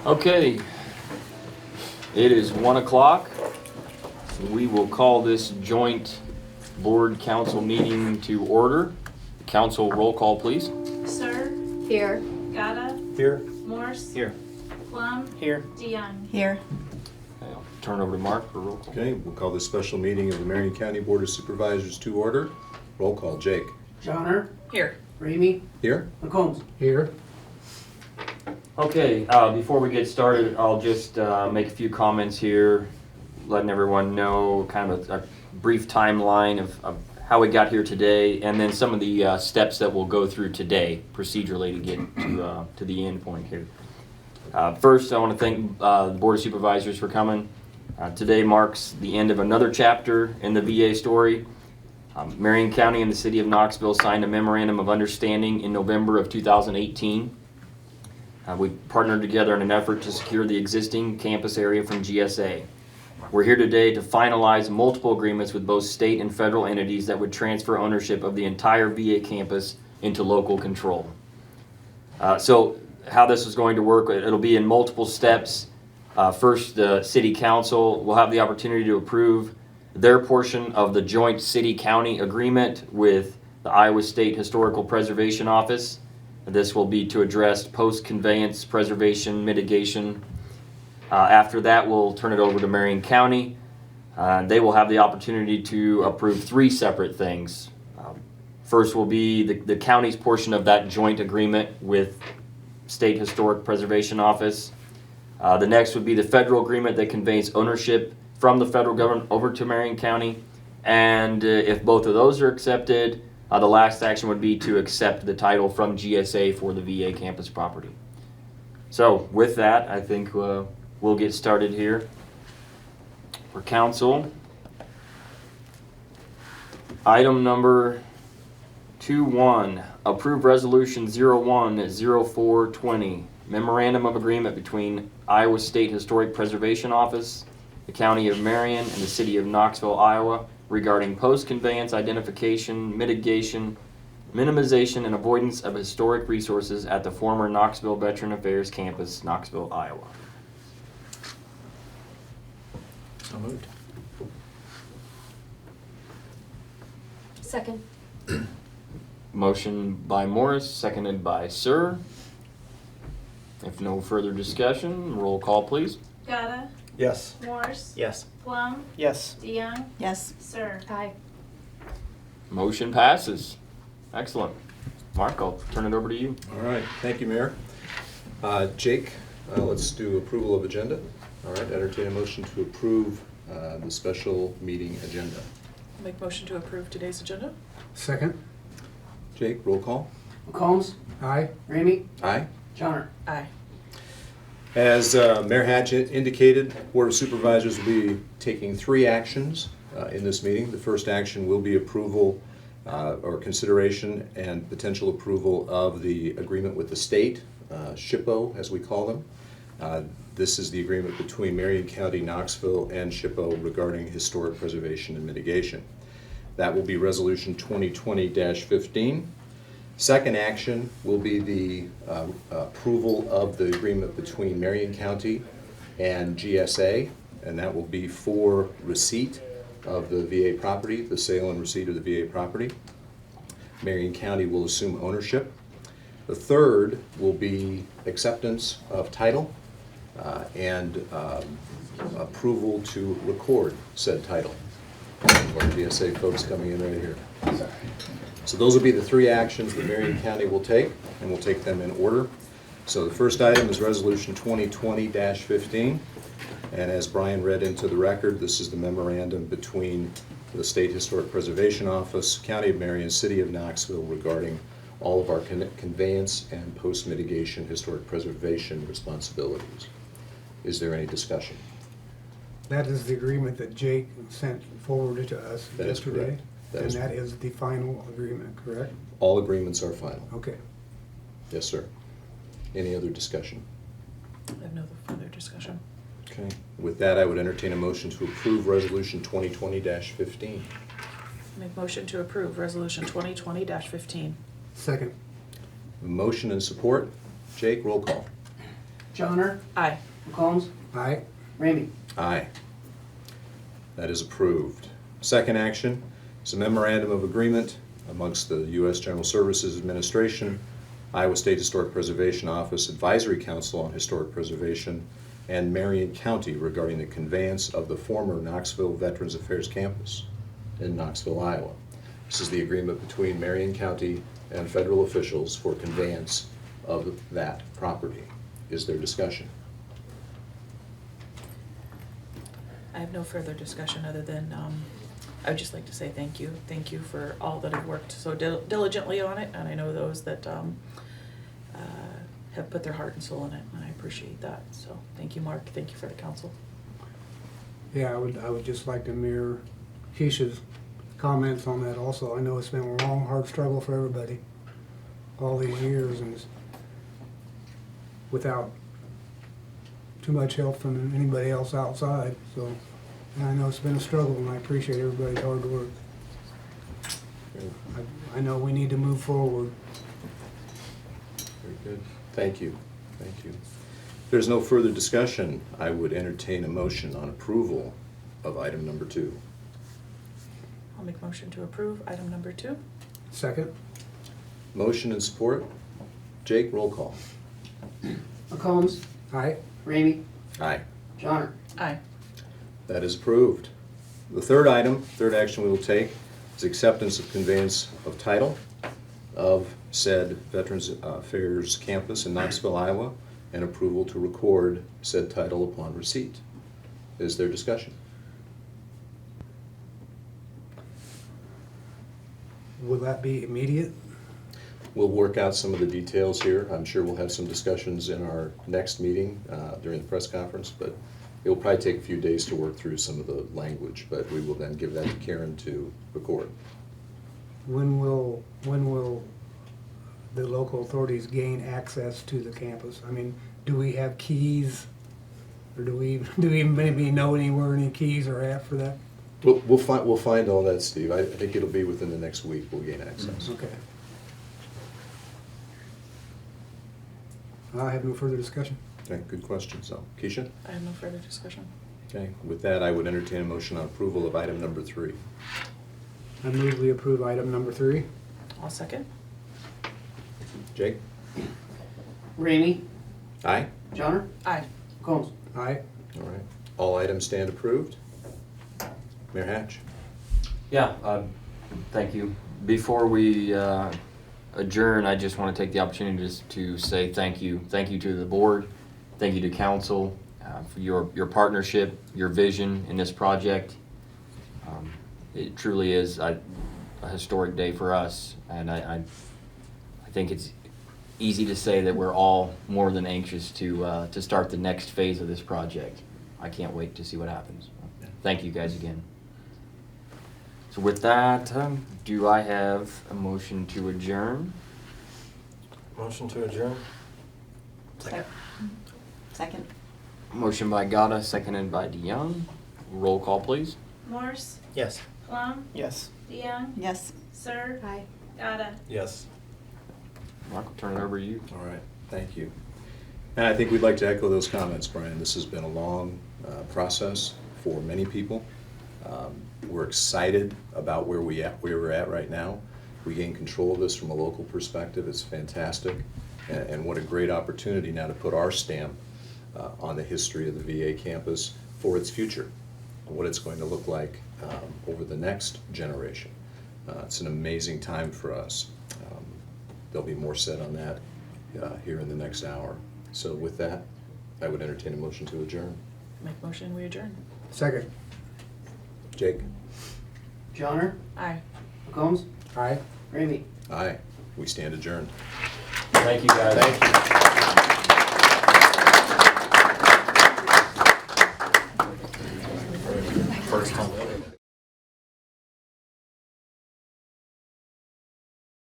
Okay, it is 1 o'clock. We will call this joint board council meeting to order. Council roll call, please. Sir. Here. Gata. Here. Morse. Here. Plum. Here. DeYoung. Here. Okay, I'll turn over to Mark for roll call. Okay, we'll call this special meeting of the Marion County Board of Supervisors to order. Roll call, Jake. Johnner. Here. Ramey. Here? McCombs. Here. Okay, before we get started, I'll just make a few comments here, letting everyone know kind of a brief timeline of how we got here today, and then some of the steps that we'll go through today procedurally to get to the end point here. First, I want to thank the Board of Supervisors for coming. Today marks the end of another chapter in the VA story. Marion County and the City of Knoxville signed a memorandum of understanding in November of 2018. We partnered together in an effort to secure the existing campus area from GSA. We're here today to finalize multiple agreements with both state and federal entities that would transfer ownership of the entire VA campus into local control. So how this is going to work, it'll be in multiple steps. First, the City Council will have the opportunity to approve their portion of the joint city-county agreement with the Iowa State Historical Preservation Office. This will be to address post-conveyance preservation mitigation. After that, we'll turn it over to Marion County. They will have the opportunity to approve three separate things. First will be the county's portion of that joint agreement with State Historic Preservation Office. The next would be the federal agreement that conveys ownership from the federal government over to Marion County. And if both of those are accepted, the last action would be to accept the title from GSA for the VA campus property. So with that, I think we'll get started here. For council, item number 2.1, approve resolution 010420, memorandum of agreement between Iowa State Historic Preservation Office, the County of Marion, and the City of Knoxville, Iowa, regarding post-conveyance identification, mitigation, minimization, and avoidance of historic resources at the former Knoxville Veteran Affairs Campus, Knoxville, Iowa. So moved. Second. Motion by Morris, seconded by Sir. If no further discussion, roll call please. Gata. Yes. Morse. Yes. Plum. Yes. DeYoung. Yes. Sir. Aye. Motion passes. Excellent. Mark, I'll turn it over to you. All right, thank you, Mayor. Jake, let's do approval of agenda. All right, entertain a motion to approve the special meeting agenda. Make motion to approve today's agenda? Second. Jake, roll call. McCombs. Aye. Ramey. Aye. Johnner. Aye. As Mayor Hatch indicated, Board of Supervisors will be taking three actions in this meeting. The first action will be approval or consideration and potential approval of the agreement with the state, SHPO as we call them. This is the agreement between Marion County, Knoxville, and SHPO regarding historic preservation and mitigation. That will be Resolution 2020-15. Second action will be the approval of the agreement between Marion County and GSA, and that will be for receipt of the VA property, the sale and receipt of the VA property. Marion County will assume ownership. The third will be acceptance of title and approval to record said title. Our VSA folks coming in right here. So those will be the three actions that Marion County will take, and we'll take them in order. So the first item is Resolution 2020-15, and as Brian read into the record, this is the memorandum between the State Historic Preservation Office, County of Marion, City of Knoxville regarding all of our conveyance and post-mitigation historic preservation responsibilities. Is there any discussion? That is the agreement that Jake sent forwarded to us That is yesterday. correct. That And is that correct. is the final agreement, correct? All agreements are final. Okay. Yes, sir. Any other discussion? I have no further discussion. Okay. With that, I would entertain a motion to approve Resolution 2020-15. Make motion to approve resolution 2020-15. Second. Motion and support. Jake, roll call. Johnner, Aye. McCombs, Aye. Ramey. Aye. That is approved. Second action is a memorandum of agreement amongst the U.S. General Services Administration, Iowa State Historic Preservation Office, Advisory Council on Historic Preservation, and Marion County regarding the conveyance of the former Knoxville Veterans Affairs Campus in Knoxville, Iowa. This is the agreement between Marion County and federal officials for conveyance of that property. Is there discussion? I have no further discussion other than, I would just like to say thank you. Thank you for all that have worked so diligently on it, and I know those that have put their heart and soul in it, and I appreciate that. So, thank you, Mark. Thank you for the council. Yeah, I would just like to mirror Keisha's comments on that also. I know it's been a long, hard struggle for everybody all these years, and it's without too much help from anybody else outside. So, and I know it's been a struggle, and I appreciate everybody's hard work. I know we need to move forward. Very good. Thank you. Thank you. If there's no further discussion, I would entertain a motion on approval of item number 2. I'll make motion to approve item number 2. Second? Motion and support. Jake, roll call. McCombs, Aye. Ramey, Aye. Johnner. Aye. That is approved. The third action we will take is acceptance of conveyance of title of said Veterans Affairs Campus in Knoxville, Iowa, and approval to record said title upon receipt. Is there discussion? Will that be immediate? We'll work out some of the details here. I'm sure we'll have some discussions in our next meeting during the press conference, but it will probably take a few days to work through some of the language, but we will then give that to Karen to record. When will the local authorities gain access to the campus? I mean, do we have keys? Or do we maybe know where any keys are at for that? We'll find all that, Steve. I think it'll be within the next week we'll gain access. Okay. I have no further discussion. Okay, good question. So, Keisha? I have no further discussion. Okay, with that, I would entertain a motion on approval of item number 3. I move we approve item number 3. I'll second. Jake? Ramey, Aye? Johnner, Aye. McCombs. Aye. All right. All items stand approved. Mayor Hatch? Yeah, thank you. Before we adjourn, I just want to take the opportunity to say thank you. Thank you to the board. Thank you to council for your partnership, your vision in this project. It truly is a historic day for us, and I think it's easy to say that we're all more than anxious to start the next phase of this project. I can't wait to see what happens. Thank you guys again. So with that, do I have a motion to adjourn? Motion to adjourn? Second. Motion by Gata, seconded by DeYoung. Roll call, please. Morse, Yes. Plum, Yes. DeYoung, Yes. Sir. Aye. Gata. Yes. Mark, I'll turn it over to you. All right, thank you. And I think we'd like to echo those comments, Brian. This has been a long process for many people. We're excited about where we're at right now. We gain control of this from a local perspective. It's fantastic. And what a great opportunity now to put our stamp on the history of the VA campus for its future, what it's going to look like over the next generation. It's an amazing time for us. There'll be more said on that here in the next hour. So with that, I would entertain a motion to adjourn. Make motion, we adjourn. Second. Jake? Johnner, Aye. McCombs, Aye. Ramey. Aye. We stand adjourned. Thank you, guys. Thank you.